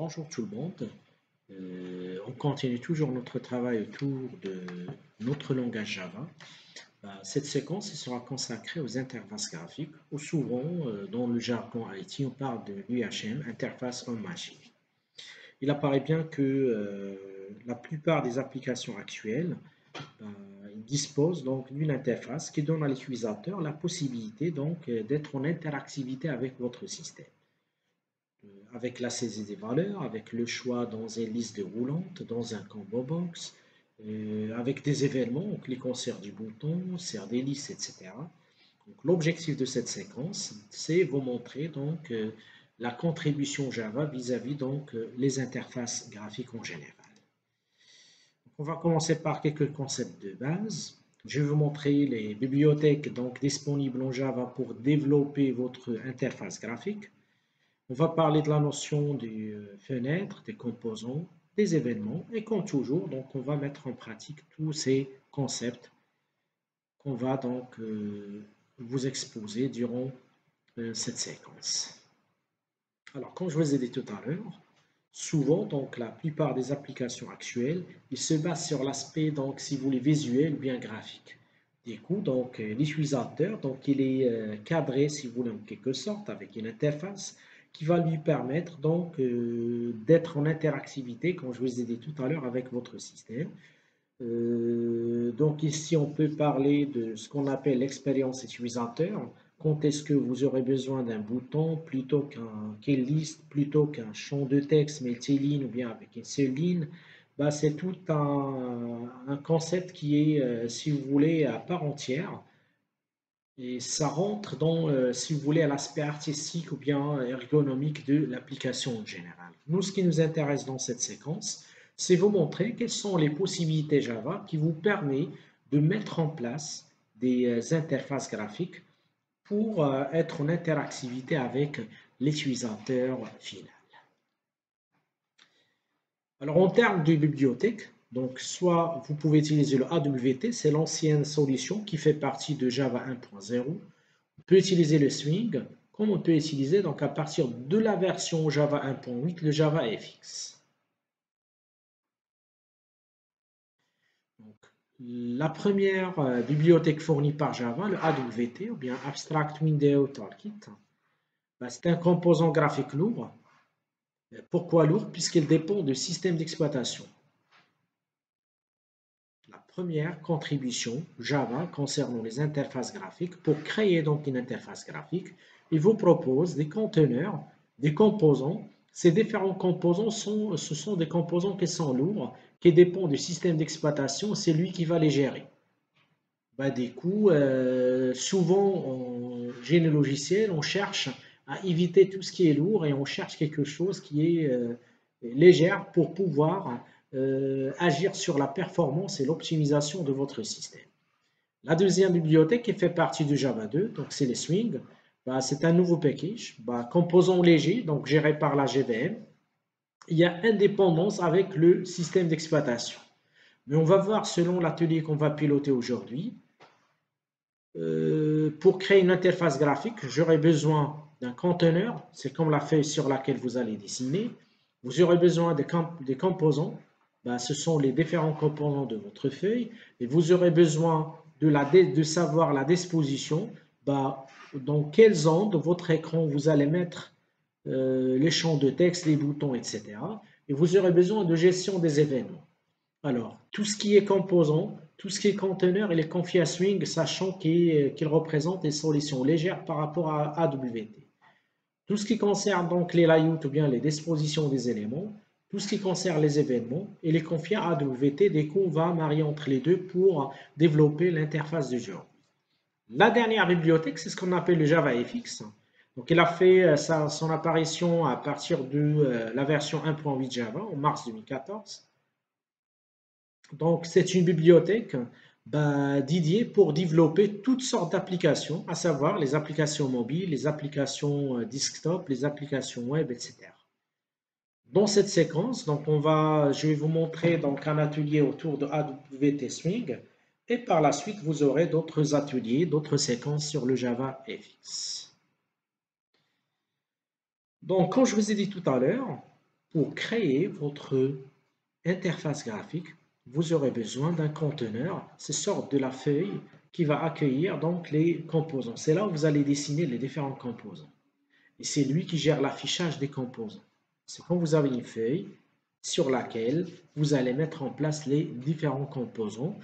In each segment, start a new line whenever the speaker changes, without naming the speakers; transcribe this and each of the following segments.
Bonjour tout le monde. On continue toujours notre travail autour de notre langage Java. Cette séquence sera consacrée aux interfaces graphiques, ou souvent dans le jargon IT, on parle de l'UHM, interface homme-machine. Il apparaît bien que la plupart des applications actuelles disposent donc d'une interface qui donne à l'utilisateur la possibilité d'être en interactivité avec votre système. Avec la saisie des valeurs, avec le choix dans une liste déroulante, dans un combo box, avec des événements en cliquant sur du bouton, sur des listes, etc. L'objectif de cette séquence, c'est vous montrer la contribution Java vis-à-vis les interfaces graphiques en général. On va commencer par quelques concepts de base. Je vais vous montrer les bibliothèques disponibles en Java pour développer votre interface graphique. On va parler de la notion des fenêtres, des composants, des événements et comme toujours, on va mettre en pratique tous ces concepts qu'on va vous exposer durant cette séquence. Alors, comme je vous ai dit tout à l'heure, souvent, la plupart des applications actuelles, ils se basent sur l'aspect, si vous voulez, visuel ou bien graphique. Du coup, l'utilisateur, il est cadré, si vous voulez, en quelque sorte, avec une interface qui va lui permettre d'être en interactivité, comme je vous ai dit tout à l'heure, avec votre système. Ici, on peut parler de ce qu'on appelle l'expérience utilisateur. Quand est-ce que vous aurez besoin d'un bouton plutôt qu'une liste, plutôt qu'un champ de texte multiligne ou bien avec une seule ligne? C'est tout un concept qui est, si vous voulez, à part entière. Et ça rentre si vous voulez, à l'aspect artistique ou bien ergonomique de l'application en général. Nous, ce qui nous intéresse dans cette séquence, c'est vous montrer quelles sont les possibilités Java qui vous permettent de mettre en place des interfaces graphiques pour être en interactivité avec l'utilisateur final. Alors, en termes de bibliothèque, soit vous pouvez utiliser le AWT, c'est l'ancienne solution qui fait partie de Java 1.0. On peut utiliser le Swing, comme on peut utiliser à partir de la version Java 1.8, le JavaFX. La première bibliothèque fournie par Java, le AWT, ou bien Abstract Window Toolkit, c'est un composant graphique lourd. Pourquoi lourd? Puisqu'il dépend du système d'exploitation. La première contribution Java concernant les interfaces graphiques, pour créer une interface graphique, il vous propose des conteneurs, des composants. Ces différents composants ce sont des composants qui sont lourds, qui dépendent du système d'exploitation, c'est lui qui va les gérer. Du coup, souvent en génie logiciel, on cherche à éviter tout ce qui est lourd et on cherche quelque chose qui est légère pour pouvoir agir sur la performance et l'optimisation de votre système. La deuxième bibliothèque qui fait partie du Java 2, c'est les Swing. C'est un nouveau package, composant léger, géré par la JVM. Il y a indépendance avec le système d'exploitation. Mais on va voir selon l'atelier qu'on va piloter aujourd'hui. Pour créer une interface graphique, j'aurai besoin d'un conteneur, c'est comme la feuille sur laquelle vous allez dessiner. Vous aurez besoin des composants, ce sont les différents composants de votre feuille, et vous aurez besoin de savoir la disposition, dans quelles zones de votre écran vous allez mettre les champs de texte, les boutons, etc. Et vous aurez besoin de gestion des événements. Alors, tout ce qui est composant, tout ce qui est conteneur, il est confié à Swing, sachant qu'il représente des solutions légères par rapport à AWT. Tout ce qui concerne les layouts ou bien les dispositions des éléments, tout ce qui concerne les événements, il est confié à AWT. Dès qu'on va marier entre les deux pour développer l'interface du genre. La dernière bibliothèque, c'est ce qu'on appelle le JavaFX. Il a fait son apparition à partir de la version 1.8 Java en mars 2014. C'est une bibliothèque dédiée pour développer toutes sortes d'applications, à savoir les applications mobiles, les applications desktop, les applications web, etc. Dans cette séquence, je vais vous montrer un atelier autour de AWT Swing et par la suite, vous aurez d'autres ateliers, d'autres séquences sur le JavaFX. Comme je vous ai dit tout à l'heure, pour créer votre interface graphique, vous aurez besoin d'un conteneur. C'est sorte de la feuille qui va accueillir donc les composants. C'est là où vous allez dessiner les différents composants. Et c'est lui qui gère l'affichage des composants. C'est quand vous avez une feuille sur laquelle vous allez mettre en place les différents composants.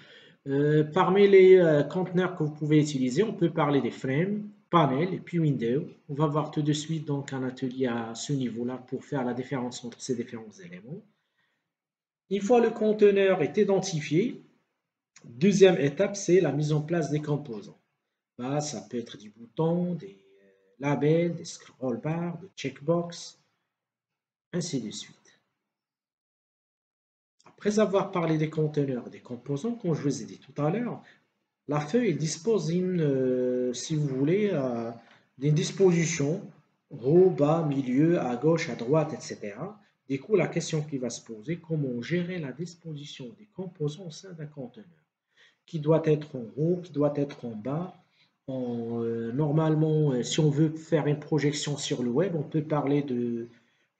Parmi les conteneurs que vous pouvez utiliser, on peut parler des frames, panels et puis window. On va voir tout de suite donc un atelier à ce niveau-là pour faire la différence entre ces différents éléments. Une fois le conteneur est identifié, deuxième étape, c'est la mise en place des composants. Bah, ça peut être des boutons, des labels, des scroll bars, des checkbox, ainsi de suite. Après avoir parlé des conteneurs et des composants, comme je vous ai dit tout à l'heure, la feuille dispose si vous voulez, d'une disposition haut, bas, milieu, à gauche, à droite, etc. Du coup, la question qui va se poser, comment gérer la disposition des composants au sein d'un conteneur, qui doit être en haut, qui doit être en bas. Normalement, si on veut faire une projection sur le web, on peut parler de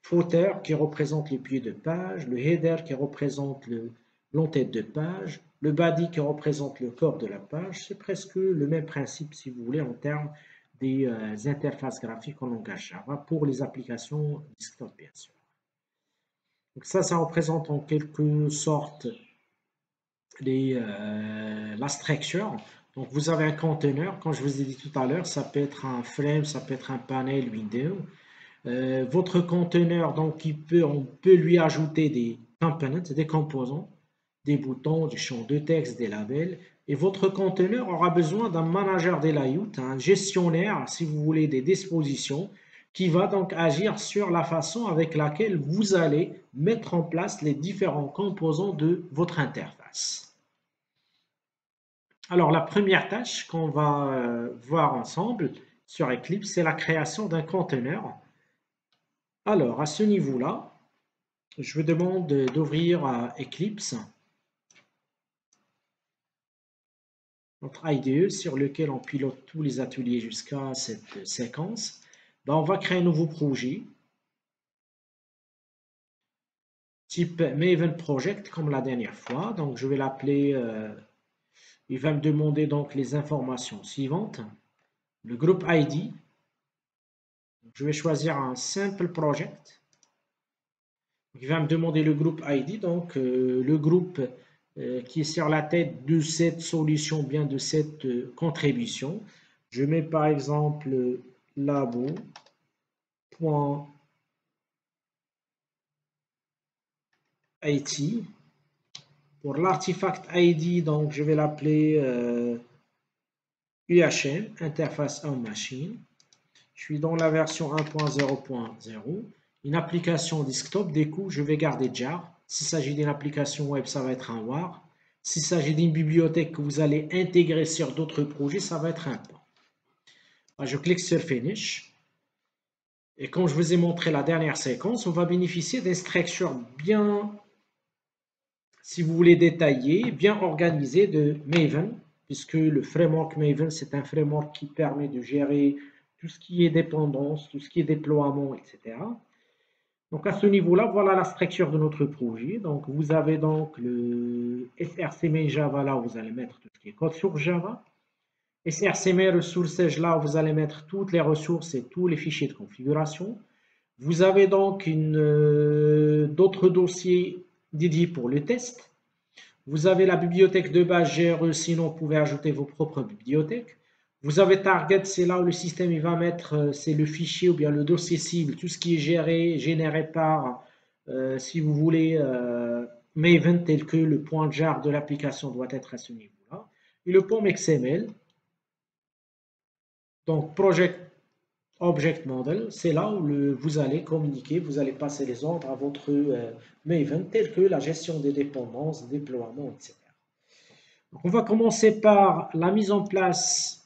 footer qui représente les pieds de page, le header qui représente l'entête de page, le body qui représente le corps de la page. C'est presque le même principe, si vous voulez, en termes des interfaces graphiques en langage Java pour les applications desktop, bien sûr. Donc ça représente en quelque sorte la structure. Donc vous avez un conteneur, comme je vous ai dit tout à l'heure, ça peut être un frame, ça peut être un panel window. Votre conteneur, donc on peut lui ajouter des components, des composants, des boutons, des champs de texte, des labels. Et votre conteneur aura besoin d'un manager des layouts, un gestionnaire, si vous voulez, des dispositions, qui va donc agir sur la façon avec laquelle vous allez mettre en place les différents composants de votre interface. Alors, la première tâche qu'on va voir ensemble sur Eclipse, c'est la création d'un conteneur. Alors, à ce niveau-là, je vous demande d'ouvrir Eclipse, notre IDE sur lequel on pilote tous les ateliers jusqu'à cette séquence. Ben, on va créer un nouveau projet, type Maven Project, comme la dernière fois. Donc, je vais l'appeler, il va me demander donc les informations suivantes. Le groupe ID, je vais choisir un simple project. Il va me demander le groupe ID, donc le groupe qui est sur la tête de cette solution, bien de cette contribution. Je mets par exemple labo.IT. Pour l'artifact ID, donc je vais l'appeler UHM, interface on machine. Je suis dans la version 1.0.0. Une application desktop, du coup, je vais garder jar. S'il s'agit d'une application web, ça va être un war. S'il s'agit d'une bibliothèque que vous allez intégrer sur d'autres projets, ça va être un pan. Je clique sur Finish. Et comme je vous ai montré la dernière séquence, on va bénéficier d'une structure bien, si vous voulez, détaillée, bien organisée de Maven, puisque le framework Maven, c'est un framework qui permet de gérer tout ce qui est dépendance, tout ce qui est déploiement, etc. Donc à ce niveau-là, voilà la structure de notre projet. Donc vous avez donc le srcmain Java, là où vous allez mettre tout ce qui est code source Java. srcmain ressources là où vous allez mettre toutes les ressources et tous les fichiers de configuration. Vous avez donc d'autres dossiers dédiés pour le test. Vous avez la bibliothèque de base GRE, sinon vous pouvez ajouter vos propres bibliothèques. Vous avez Target, c'est là où le système il va mettre, c'est le fichier ou bien le dossier cible, tout ce qui est généré par, si vous voulez, Maven, tel que le point jar de l'application doit être à ce niveau-là. Et le POM XML, donc Project Object Model, c'est là où vous allez communiquer, vous allez passer les ordres à votre Maven, tel que la gestion des dépendances, déploiement, etc. Donc, on va commencer par la mise en place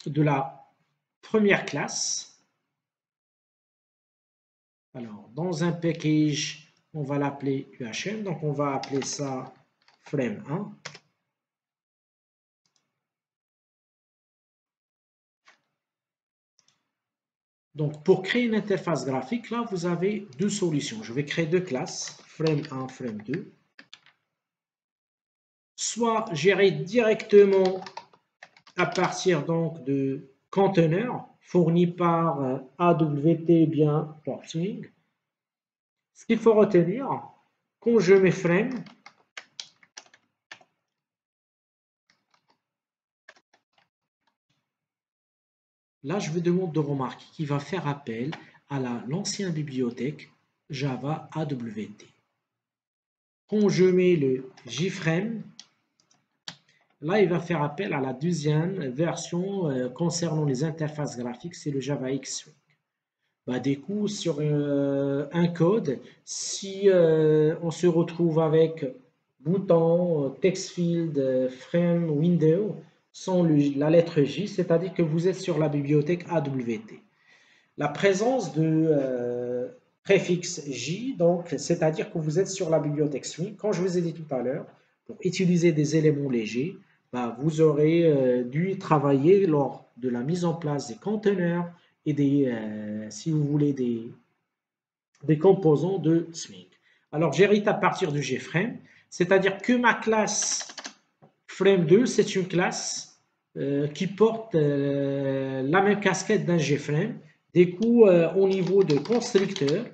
de la première classe. Alors, dans un package, on va l'appeler UHM, donc on va appeler ça frame1. Donc, pour créer une interface graphique, là, vous avez deux solutions. Je vais créer deux classes, frame1, frame2. Soit gérer directement à partir donc de conteneurs fournis par AWT bien Swing. Ce qu'il faut retenir, quand je mets frame, là, je vous demande de remarquer qu'il va faire appel à l'ancienne bibliothèque Java AWT. Quand je mets le JFrame, là, il va faire appel à la deuxième version concernant les interfaces graphiques, c'est le Java X. Bah, du coup, sur un code, si on se retrouve avec bouton, text field, frame, window, sans la lettre J, c'est-à-dire que vous êtes sur la bibliothèque AWT. La présence de préfixe J, donc, c'est-à-dire que vous êtes sur la bibliothèque Swing. Quand je vous ai dit tout à l'heure, pour utiliser des éléments légers, bah, vous aurez dû travailler lors de la mise en place des conteneurs et si vous voulez, des composants de Swing. Alors, j'hérite à partir du GFrame, c'est-à-dire que ma classe Frame2, c'est une classe qui porte la même casquette d'un GFrame. Du coup, au niveau de constructeur,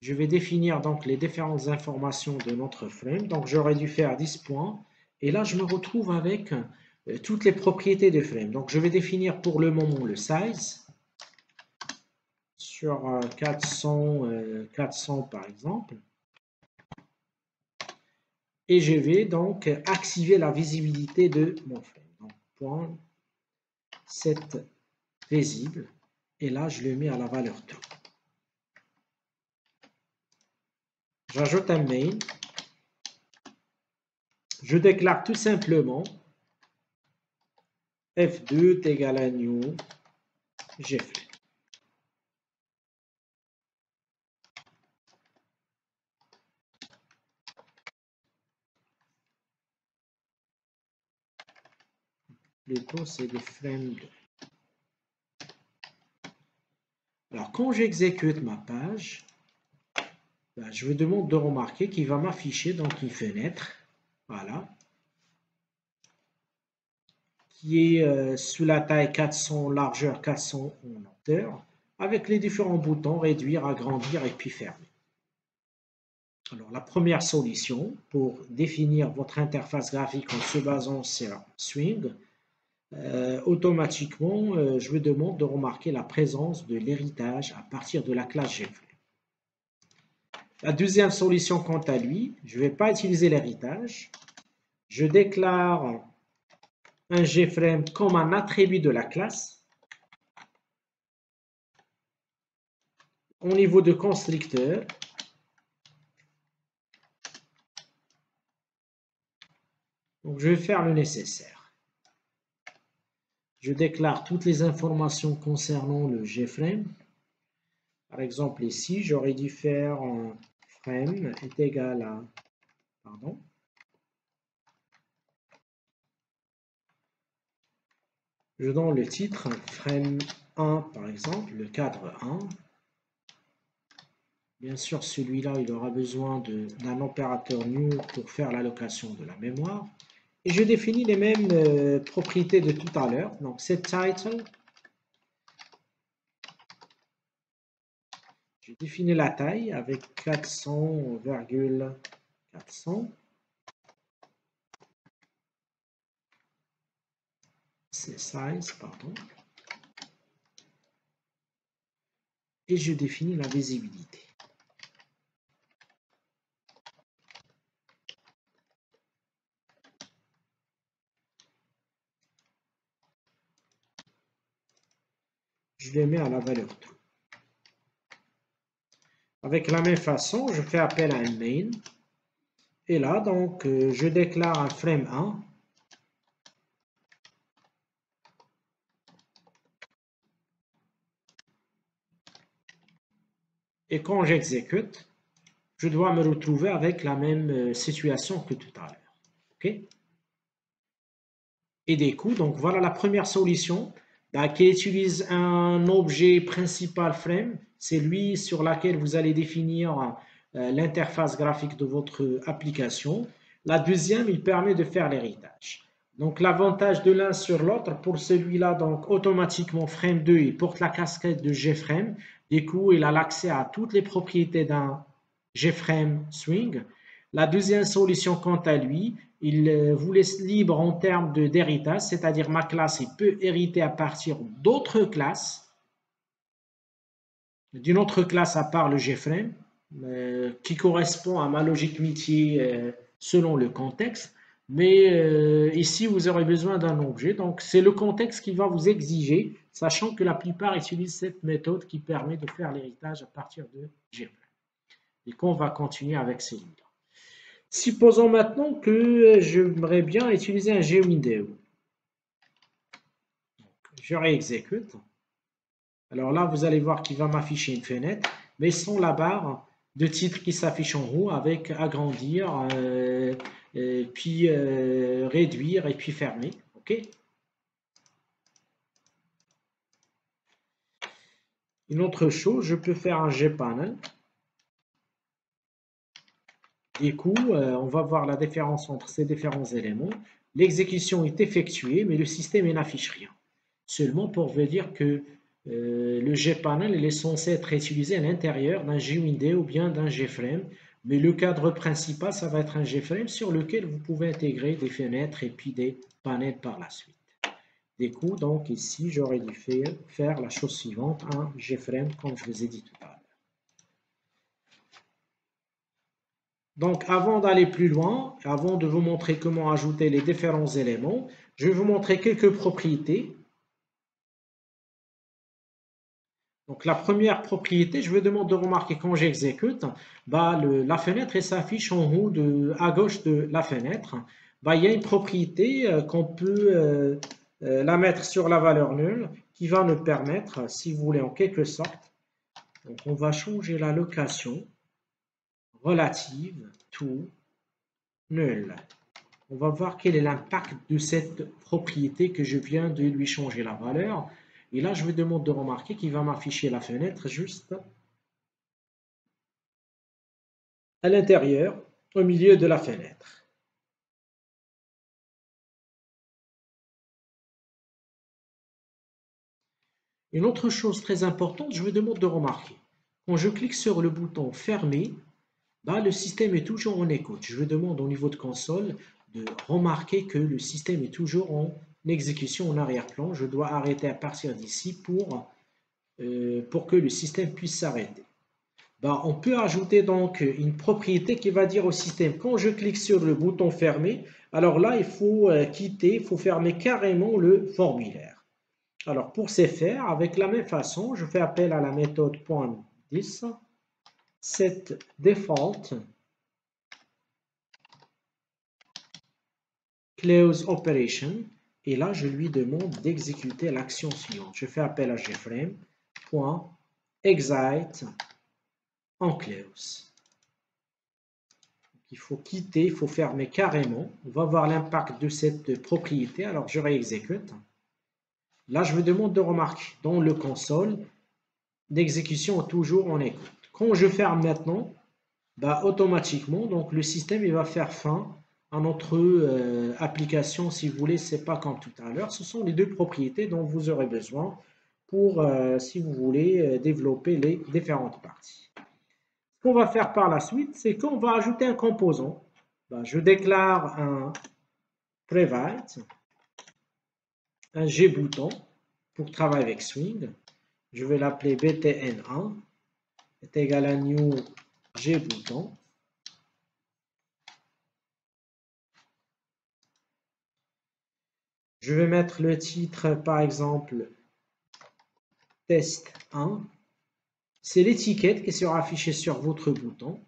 je vais définir donc les différentes informations de notre frame. Donc, j'aurais dû faire 10 points. Et là, je me retrouve avec toutes les propriétés de frame. Donc, je vais définir pour le moment le size sur 400 par exemple. Et je vais donc activer la visibilité de mon frame. Donc, point set visible. Et là, je le mets à la valeur 2. J'ajoute un main. Je déclare tout simplement F2 est égal à new gframe. Plutôt, c'est le frame 2. Alors, quand j'exécute ma page, ben, je vous demande de remarquer qu'il va m'afficher donc une fenêtre, voilà, qui est sous la taille 400, largeur 400 en hauteur, avec les différents boutons réduire, agrandir et puis fermer. Alors, la première solution pour définir votre interface graphique en se basant sur Swing, automatiquement, je vous demande de remarquer la présence de l'héritage à partir de la classe GFrame. La deuxième solution, quant à lui, je ne vais pas utiliser l'héritage. Je déclare un GFrame comme un attribut de la classe. Au niveau de constructeur, donc je vais faire le nécessaire. Je déclare toutes les informations concernant le GFrame. Par exemple, ici, j'aurais dû faire un frame est égal à, pardon, je donne le titre, frame 1 par exemple, le cadre 1. Bien sûr, celui-là, il aura besoin d'un opérateur new pour faire l'allocation de la mémoire. Et je définis les mêmes propriétés de tout à l'heure. Donc, set title. Je définis la taille avec 400,400. C'est size, pardon. Et je définis la visibilité. Je le mets à la valeur 2. Avec la même façon, je fais appel à un main. Et là, donc, je déclare un frame 1. Et quand j'exécute, je dois me retrouver avec la même situation que tout à l'heure. OK? Et des coûts. Donc voilà la première solution qui utilise un objet principal frame. C'est lui sur lequel vous allez définir l'interface graphique de votre application. La deuxième, il permet de faire l'héritage. Donc l'avantage de l'un sur l'autre, pour celui-là, donc automatiquement Frame 2, il porte la casquette de GFrame. Du coup, il a l'accès à toutes les propriétés d'un GFrame Swing. La deuxième solution, quant à lui, il vous laisse libre en termes d'héritage, c'est-à-dire ma classe il peut hériter à partir d'autres classes, d'une autre classe à part le GFrame, qui correspond à ma logique métier selon le contexte. Mais ici, vous aurez besoin d'un objet. Donc, c'est le contexte qui va vous exiger, sachant que la plupart utilisent cette méthode qui permet de faire l'héritage à partir de GFrame. Et qu'on va continuer avec celui-là. Supposons maintenant que j'aimerais bien utiliser un GWindow. Je réexécute. Alors là, vous allez voir qu'il va m'afficher une fenêtre, mais sans la barre de titre qui s'affiche en haut avec agrandir, puis réduire et puis fermer. OK? Une autre chose, je peux faire un gpanel. Du coup, on va voir la différence entre ces différents éléments. L'exécution est effectuée, mais le système n'affiche rien. Seulement pour vous dire que le gpanel il est censé être utilisé à l'intérieur d'un GWindow ou bien d'un GFrame, mais le cadre principal, ça va être un GFrame sur lequel vous pouvez intégrer des fenêtres et puis des panels par la suite. Du coup, donc ici, j'aurais dû faire la chose suivante, un GFrame, comme je vous ai dit tout à l'heure. Donc, avant d'aller plus loin, avant de vous montrer comment ajouter les différents éléments, je vais vous montrer quelques propriétés. Donc, la première propriété, je vous demande de remarquer quand j'exécute, la fenêtre s'affiche en haut à gauche de la fenêtre. Il y a une propriété qu'on peut la mettre sur la valeur nulle qui va nous permettre, si vous voulez, en quelque sorte, donc on va changer la location relative to null. On va voir quel est l'impact de cette propriété que je viens de lui changer la valeur. Et là, je vous demande de remarquer qu'il va m'afficher la fenêtre juste à l'intérieur, au milieu de la fenêtre. Une autre chose très importante, je vous demande de remarquer. Quand je clique sur le bouton fermer, le système est toujours en écoute. Je vous demande au niveau de console de remarquer que le système est toujours en exécution en arrière-plan. Je dois arrêter à partir d'ici pour que le système puisse s'arrêter. On peut ajouter donc une propriété qui va dire au système, quand je clique sur le bouton fermer, alors là, il faut quitter, il faut fermer carrément le formulaire. Alors, pour ce faire, avec la même façon, je fais appel à la méthode .10, set default close operation, et là, je lui demande d'exécuter l'action suivante. Je fais appel à gframe.exit en close. Il faut quitter, il faut fermer carrément. On va voir l'impact de cette propriété. Alors, je réexécute. Là, je me demande de remarquer dans le console, l'exécution est toujours en écoute. Quand je ferme maintenant, automatiquement, donc le système il va faire fin à notre application. Si vous voulez, c'est pas comme tout à l'heure. Ce sont les deux propriétés dont vous aurez besoin pour, si vous voulez, développer les différentes parties. Ce qu'on va faire par la suite, c'est qu'on va ajouter un composant. Je déclare un private, un gbouton pour travailler avec Swing. Je vais l'appeler btn1 est égal à new gbouton. Je vais mettre le titre, par exemple, test 1. C'est l'étiquette qui sera affichée sur votre bouton.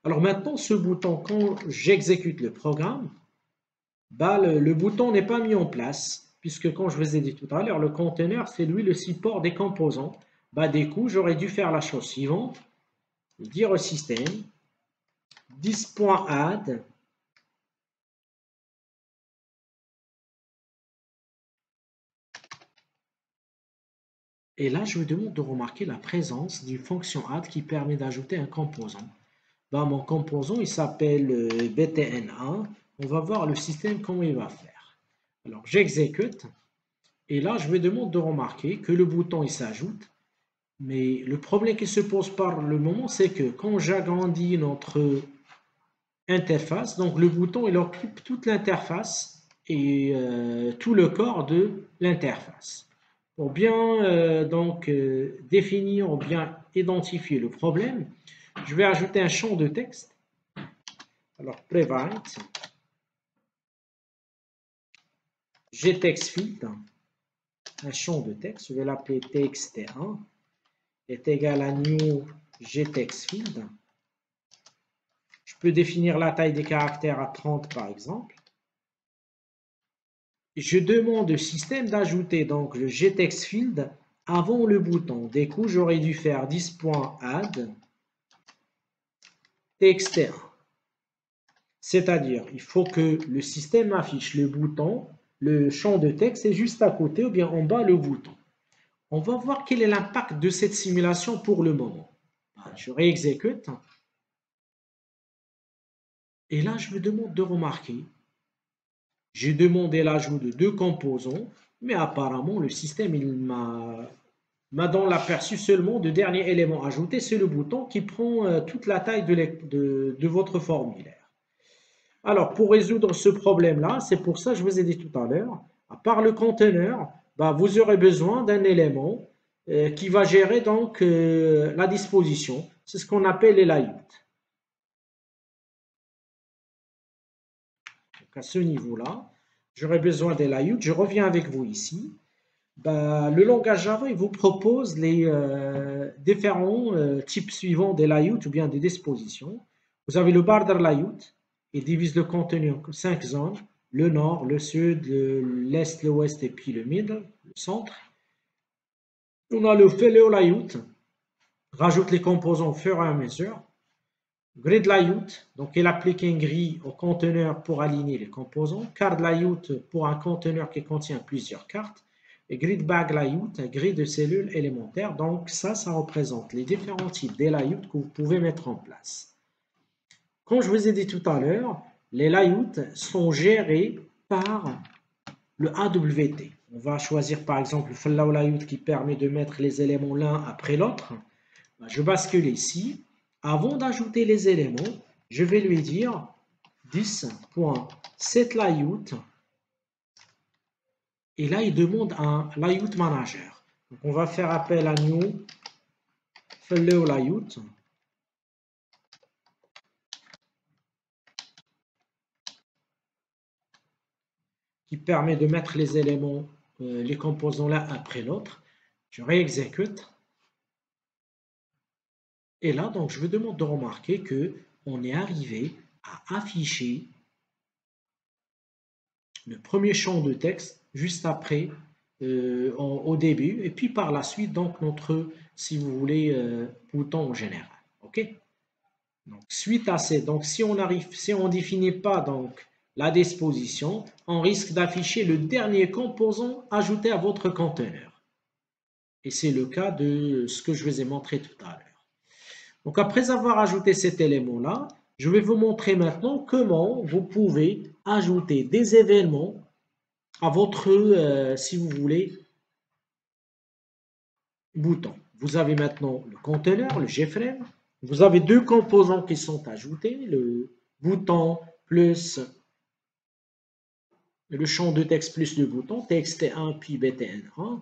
Alors maintenant, ce bouton, quand j'exécute le programme, le bouton n'est pas mis en place, puisque comme je vous ai dit tout à l'heure, le conteneur, c'est lui le support des composants. Du coup, j'aurais dû faire la chose suivante, dire au système, this.add Et là, je vous demande de remarquer la présence d'une fonction add qui permet d'ajouter un composant. Ben, mon composant, il s'appelle btn1. On va voir le système comment il va faire. Alors, j'exécute. Et là, je me demande de remarquer que le bouton, il s'ajoute. Mais le problème qui se pose par le moment, c'est que quand j'agrandis notre interface, donc le bouton, il occupe toute l'interface et tout le corps de l'interface. Pour bien définir ou bien identifier le problème, je vais ajouter un champ de texte. Alors, prevent getTextField, un champ de texte, je vais l'appeler txt1, est égal à new getTextField. Je peux définir la taille des caractères à 30 par exemple. Je demande au système d'ajouter donc le getTextField avant le bouton. Du coup, j'aurais dû faire 10.add txt1. C'est-à-dire, il faut que le système affiche le bouton, le champ de texte est juste à côté ou bien en bas le bouton. On va voir quel est l'impact de cette simulation pour le moment. Je réexécute. Et là, je me demande de remarquer. J'ai demandé l'ajout de deux composants, mais apparemment, le système m'a donné l'aperçu seulement du dernier élément ajouté, c'est le bouton qui prend toute la taille de votre formulaire. Alors, pour résoudre ce problème-là, c'est pour ça que je vous ai dit tout à l'heure, à part le conteneur, vous aurez besoin d'un élément qui va gérer donc la disposition. C'est ce qu'on appelle les layouts. Donc, à ce niveau-là, j'aurai besoin des layouts. Je reviens avec vous ici. Le langage Java, il vous propose les différents types suivants des layouts ou bien des dispositions. Vous avez le border layout, il divise le contenu en 5 zones, le nord, le sud, l'est, l'ouest et puis le middle, le centre. On a le follow layout, rajoute les composants au fur et à mesure. Grid layout, donc il applique une grille au conteneur pour aligner les composants. Card layout pour un conteneur qui contient plusieurs cartes. Et grid bag layout, grille de cellules élémentaires. Donc ça représente les différents types de layouts que vous pouvez mettre en place. Comme je vous ai dit tout à l'heure, les layouts sont gérés par le AWT. On va choisir par exemple le follow layout qui permet de mettre les éléments l'un après l'autre. Je bascule ici. Avant d'ajouter les éléments, je vais lui dire 10.setLayout. Et là, il demande un layout manager. Donc, on va faire appel à new follow layout. Qui permet de mettre les éléments, les composants l'un après l'autre. Je réexécute. Et là, donc, je vous demande de remarquer qu'on est arrivé à afficher le premier champ de texte juste après, au début, et puis par la suite, donc, notre, si vous voulez, bouton en général. OK? Donc, suite à ça, donc, si on définit pas, donc, la disposition, on risque d'afficher le dernier composant ajouté à votre conteneur. Et c'est le cas de ce que je vous ai montré tout à l'heure. Donc, après avoir ajouté cet élément-là, je vais vous montrer maintenant comment vous pouvez ajouter des événements à votre, si vous voulez, bouton. Vous avez maintenant le conteneur, le GFrame. Vous avez deux composants qui sont ajoutés, le bouton plus le champ de texte plus le bouton, txt1 puis btn1.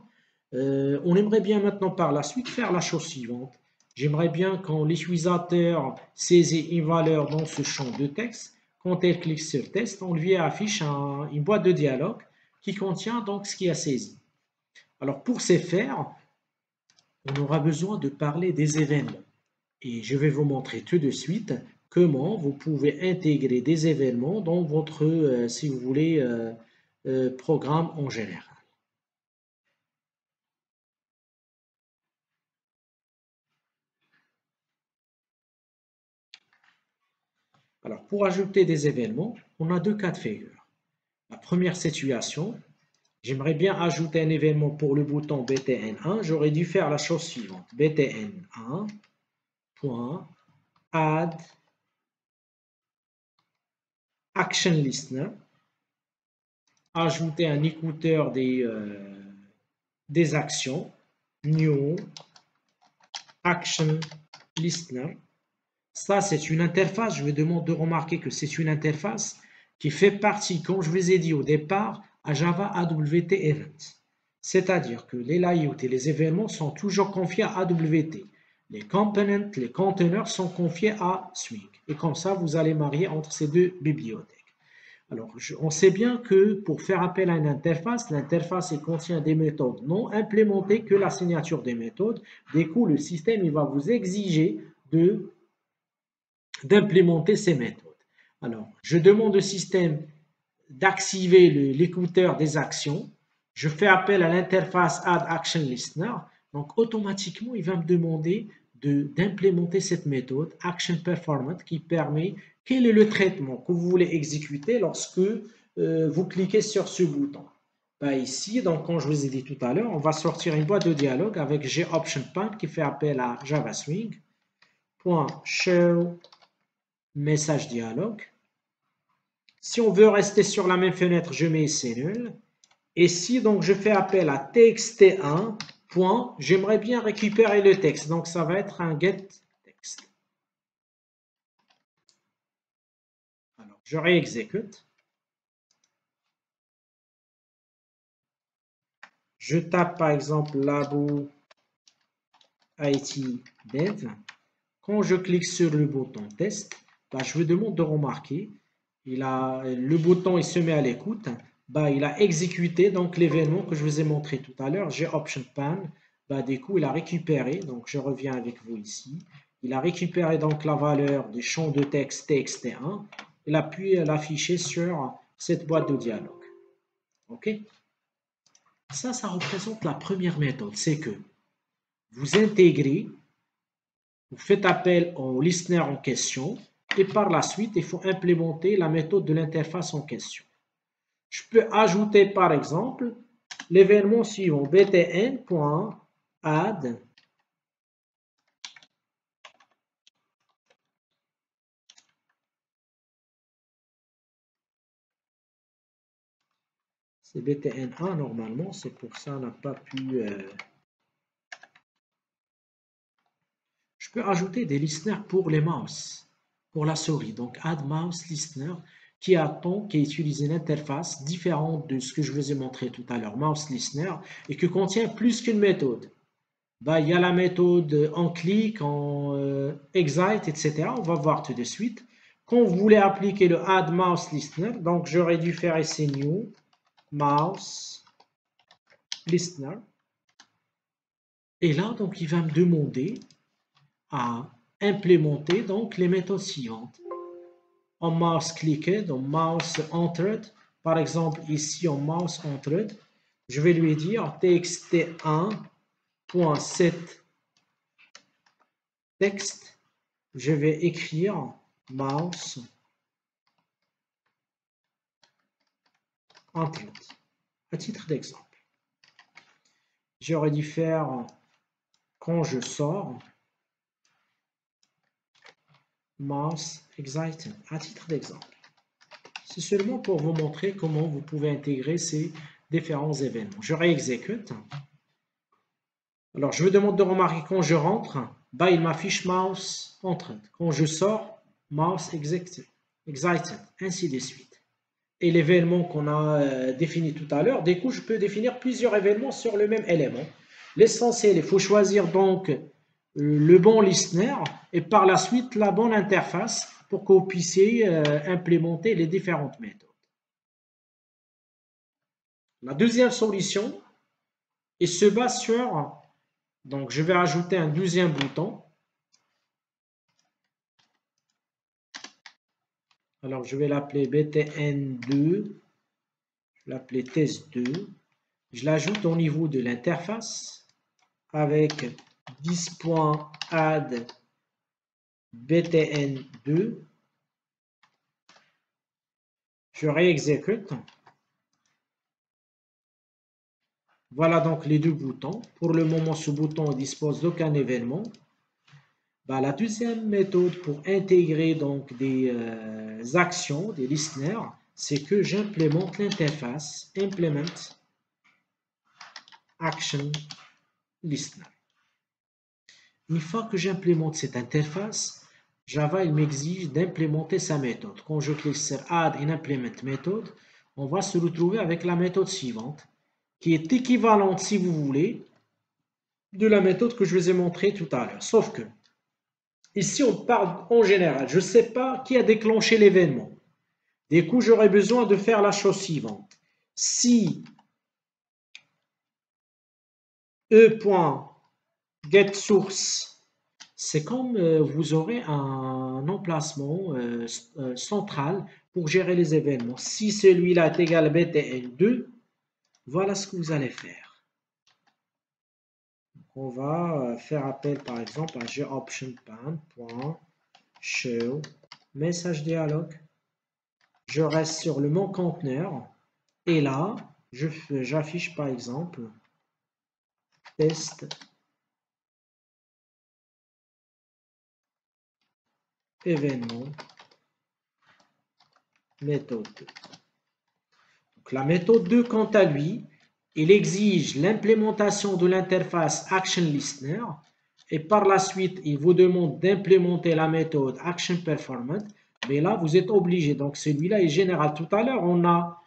On aimerait bien maintenant par la suite faire la chose suivante. J'aimerais bien quand l'utilisateur saisit une valeur dans ce champ de texte, quand elle clique sur test, on lui affiche une boîte de dialogue qui contient donc ce qu'il a saisi. Alors pour ce faire, on aura besoin de parler des événements. Et je vais vous montrer tout de suite comment vous pouvez intégrer des événements dans votre, si vous voulez, programme en général. Alors, pour ajouter des événements, on a deux cas de figure. La première situation, J'aimerais bien ajouter un événement pour le bouton btn1. J'aurais dû faire la chose suivante. btn1.add action listener. Ajouter un écouteur des actions. New action listener. Ça, c'est une interface. Je me demande de remarquer que c'est une interface qui fait partie, comme je vous ai dit au départ, à Java AWT Events. C'est-à-dire que les layouts et les événements sont toujours confiés à AWT. Les components, les conteneurs sont confiés à Swing. Et comme ça, vous allez marier entre ces deux bibliothèques. Alors, on sait bien que pour faire appel à une interface, l'interface contient des méthodes non implémentées que la signature des méthodes. Du coup, le système il va vous exiger d'implémenter ces méthodes. Alors, je demande au système d'activer l'écouteur des actions. Je fais appel à l'interface Add Action Listener. Donc, automatiquement, il va me demander d'implémenter cette méthode Action Performance qui permet quel est le traitement que vous voulez exécuter lorsque vous cliquez sur ce bouton. Ici, donc, comme je vous ai dit tout à l'heure, on va sortir une boîte de dialogue avec GOptionPan qui fait appel à JavaSwing. .show message dialogue. Si on veut rester sur la même fenêtre, je mets c'est nul. Et si donc je fais appel à txt1, j'aimerais bien récupérer le texte. Donc ça va être un get text. Alors je réexécute. Je tape par exemple Labo IT Dev. Quand je clique sur le bouton test, je vous demande de remarquer, le bouton il se met à l'écoute. Il a exécuté donc l'événement que je vous ai montré tout à l'heure. J'ai option pan. Du coup, il a récupéré. Donc, je reviens avec vous ici. Il a récupéré donc la valeur du champ de texte txt1. Il a pu l'afficher sur cette boîte de dialogue. OK? Ça représente la première méthode. C'est que vous intégrez, vous faites appel au listener en question et par la suite, il faut implémenter la méthode de l'interface en question. Je peux ajouter par exemple l'événement suivant btn.add c'est btn1 normalement, c'est pour ça qu'on n'a pas pu je peux ajouter des listeners pour les mouse, pour la souris, donc add mouse listener qui utilise une interface différente de ce que je vous ai montré tout à l'heure, mouse listener, et qui contient plus qu'une méthode. Il y a la méthode en clic, en excite, etc. On va voir tout de suite. Quand vous voulez appliquer le add mouse listener, donc j'aurais dû faire ici new mouse listener. Et là, donc, il va me demander à implémenter donc les méthodes suivantes. En mouse clicked, en mouse entered, par exemple ici en mouse entered, je vais lui dire txt1.set texte, je vais écrire mouse entered à titre d'exemple. J'aurais dû faire quand je sors mouse excited à titre d'exemple. C'est seulement pour vous montrer comment vous pouvez intégrer ces différents événements. Je réexécute. Alors, je vous demande de remarquer quand je rentre, il m'affiche mouse entered. Quand je sors, mouse excited, ainsi de suite. Et l'événement qu'on a défini tout à l'heure, du coup, je peux définir plusieurs événements sur le même élément. L'essentiel, il faut choisir donc le bon listener et par la suite la bonne interface pour que vous puissiez implémenter les différentes méthodes. La deuxième solution se base sur, donc je vais ajouter un deuxième bouton. Alors je vais l'appeler btn2, je vais l'appeler test2. Je l'ajoute au niveau de l'interface avec 10.add btn2. Je réexécute. Voilà donc les deux boutons. Pour le moment, ce bouton ne dispose d'aucun événement. La deuxième méthode pour intégrer donc des actions, des listeners, c'est que j'implémente l'interface Implement Action Listener. Une fois que j'implémente cette interface, Java il m'exige d'implémenter sa méthode. Quand je clique sur Add and Implement Method, on va se retrouver avec la méthode suivante, qui est équivalente, si vous voulez, de la méthode que je vous ai montrée tout à l'heure. Sauf que, ici on parle en général, je ne sais pas qui a déclenché l'événement. Du coup, j'aurais besoin de faire la chose suivante. Si e.getSource, c'est comme vous aurez un emplacement central pour gérer les événements. Si celui-là est égal à btn2, voilà ce que vous allez faire. Donc, on va faire appel par exemple à getOptionPan.show message dialogue. Je reste sur le mon conteneur et là, j'affiche par exemple test événement méthode 2. Donc, la méthode 2, quant à lui, il exige l'implémentation de l'interface Action Listener et par la suite, il vous demande d'implémenter la méthode Action Performance. Mais là, vous êtes obligé. Donc, celui-là est général. Tout à l'heure, on a,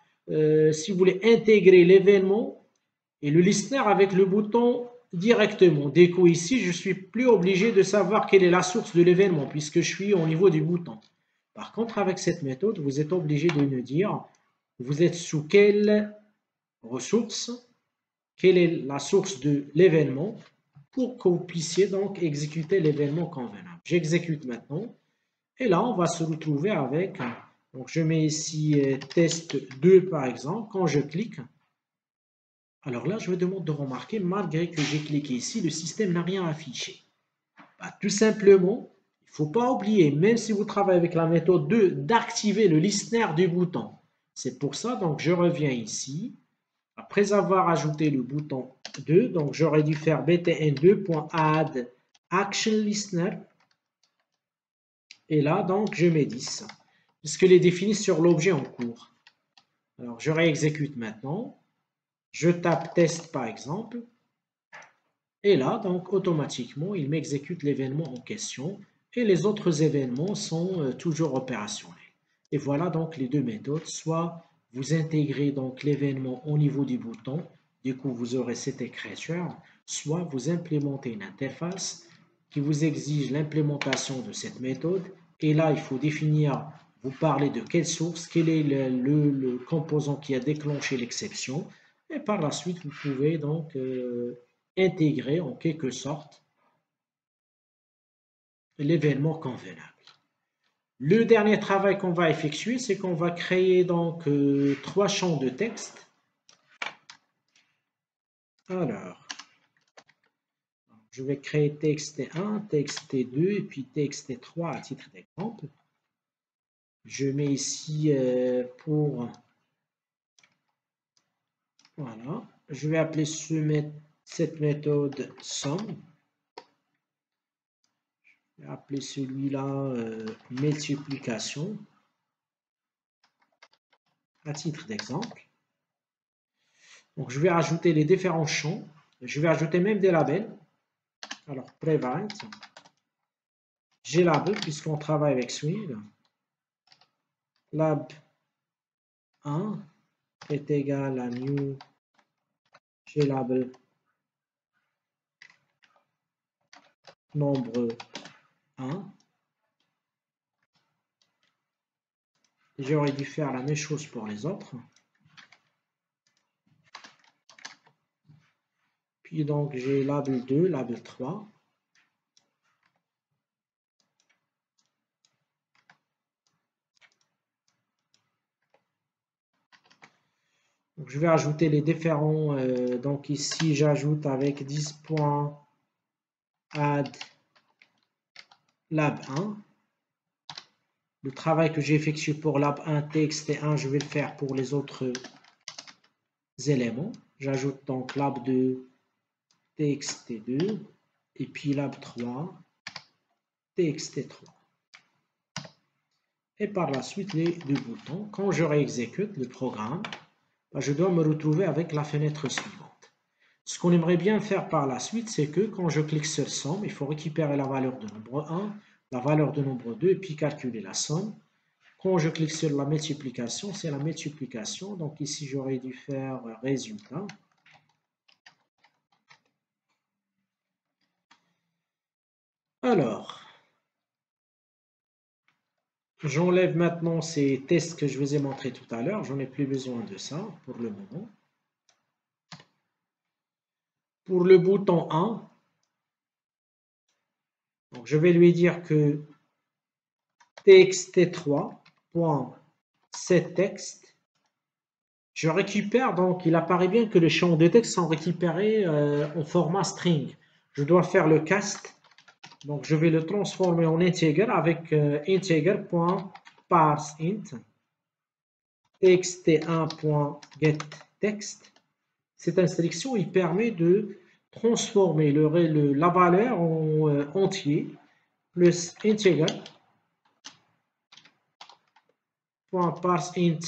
si vous voulez, intégrer l'événement et le listener avec le bouton directement. Du coup, ici, je ne suis plus obligé de savoir quelle est la source de l'événement puisque je suis au niveau du bouton. Par contre, avec cette méthode, vous êtes obligé de nous dire vous êtes sous quelle ressource, quelle est la source de l'événement pour que vous puissiez donc exécuter l'événement convenable. J'exécute maintenant et là, on va se retrouver avec, donc je mets ici test 2 par exemple, quand je clique, alors là, je me demande de remarquer, malgré que j'ai cliqué ici, le système n'a rien affiché. Tout simplement, il ne faut pas oublier, même si vous travaillez avec la méthode 2, d'activer le listener du bouton. C'est pour ça, donc je reviens ici. Après avoir ajouté le bouton 2, donc j'aurais dû faire btn2.add action listener. Et là, donc, je mets 10, puisqu'il est défini sur l'objet en cours. Alors, je réexécute maintenant. Je tape test par exemple. Et là, donc, automatiquement, il m'exécute l'événement en question. Et les autres événements sont toujours opérationnels. Et voilà donc les deux méthodes. Soit vous intégrez donc l'événement au niveau du bouton. Du coup, vous aurez cette écriture. Soit vous implémentez une interface qui vous exige l'implémentation de cette méthode. Et là, il faut définir, vous parlez de quelle source, quel est le composant qui a déclenché l'exception. Et par la suite, vous pouvez donc intégrer en quelque sorte l'événement convenable. Le dernier travail qu'on va effectuer, c'est qu'on va créer donc 3 champs de texte. Alors, je vais créer texte 1, texte 2 et puis texte 3 à titre d'exemple. Je mets ici pour... Voilà. Je vais appeler cette méthode somme. Je vais appeler celui-là multiplication à titre d'exemple. Donc, je vais ajouter les différents champs. Je vais ajouter même des labels. Alors, prevent, glabel, puisqu'on travaille avec Swing. Lab 1 est égal à new glabel nombre 1. J'aurais dû faire la même chose pour les autres. Puis donc j'ai label 2, label 3. Donc, je vais ajouter les différents. Donc ici j'ajoute avec 10.add lab 1. Le travail que j'ai effectué pour lab 1, texte et 1, je vais le faire pour les autres éléments. J'ajoute donc lab2, txt2, et puis lab3, txt3. Et par la suite, les deux boutons. Quand je réexécute le programme, je dois me retrouver avec la fenêtre suivante. Ce qu'on aimerait bien faire par la suite, c'est que quand je clique sur somme, il faut récupérer la valeur de nombre 1, la valeur de nombre 2, et puis calculer la somme. Quand je clique sur la multiplication, c'est la multiplication. Donc ici, j'aurais dû faire résultat. Alors, j'enlève maintenant ces tests que je vous ai montrés tout à l'heure. J'en ai plus besoin de ça pour le moment. Pour le bouton 1, donc je vais lui dire que txt3.setText, je récupère, donc il apparaît bien que les champs de texte sont récupérés en format string. Je dois faire le cast, donc je vais le transformer en integer avec integer.parseInt txt1.getText. Cette instruction, il permet de transformer la valeur en entier plus integer.parseInt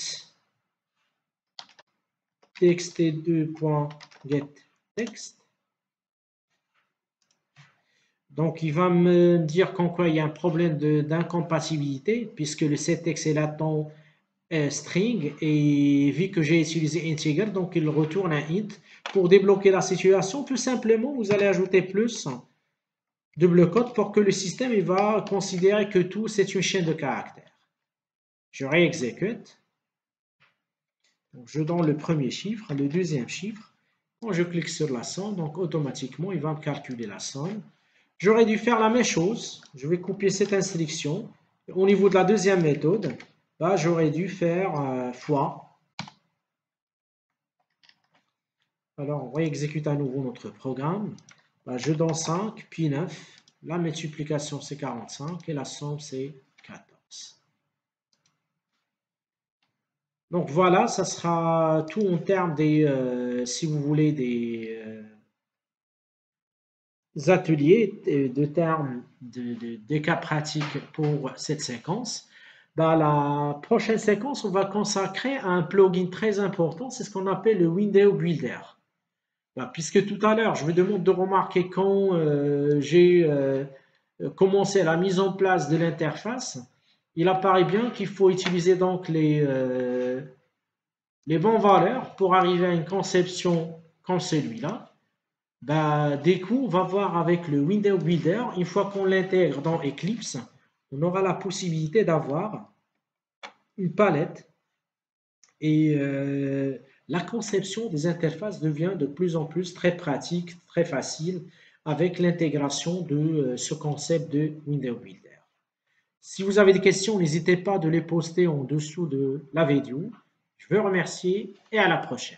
txt2.getText. Donc, il va me dire qu'en quoi il y a un problème d'incompatibilité puisque le setText est latent string et vu que j'ai utilisé integer, donc il retourne un int. Pour débloquer la situation, tout simplement, vous allez ajouter plus double quote pour que le système il va considérer que tout c'est une chaîne de caractères. Je réexécute. Donc, je donne le premier chiffre, le deuxième chiffre. Quand je clique sur la somme, donc automatiquement, il va me calculer la somme. J'aurais dû faire la même chose. Je vais copier cette instruction. Au niveau de la deuxième méthode, là, j'aurais dû faire fois. Alors, on réexécute à nouveau notre programme. Là, je donne 5, puis 9. La multiplication, c'est 45 et la somme, c'est 14. Donc voilà, ça sera tout en termes des, si vous voulez, des ateliers de termes des cas pratiques pour cette séquence. Dans la prochaine séquence, on va consacrer à un plugin très important, c'est ce qu'on appelle le Window Builder. Puisque tout à l'heure, je vous demande de remarquer quand j'ai commencé la mise en place de l'interface, il apparaît bien qu'il faut utiliser donc les bonnes valeurs pour arriver à une conception comme celui-là. Du coup, on va voir avec le Window Builder, une fois qu'on l'intègre dans Eclipse, on aura la possibilité d'avoir une palette et la conception des interfaces devient de plus en plus très pratique, très facile avec l'intégration de ce concept de Window Builder. Si vous avez des questions, n'hésitez pas de les poster en dessous de la vidéo. Je vous remercie et à la prochaine.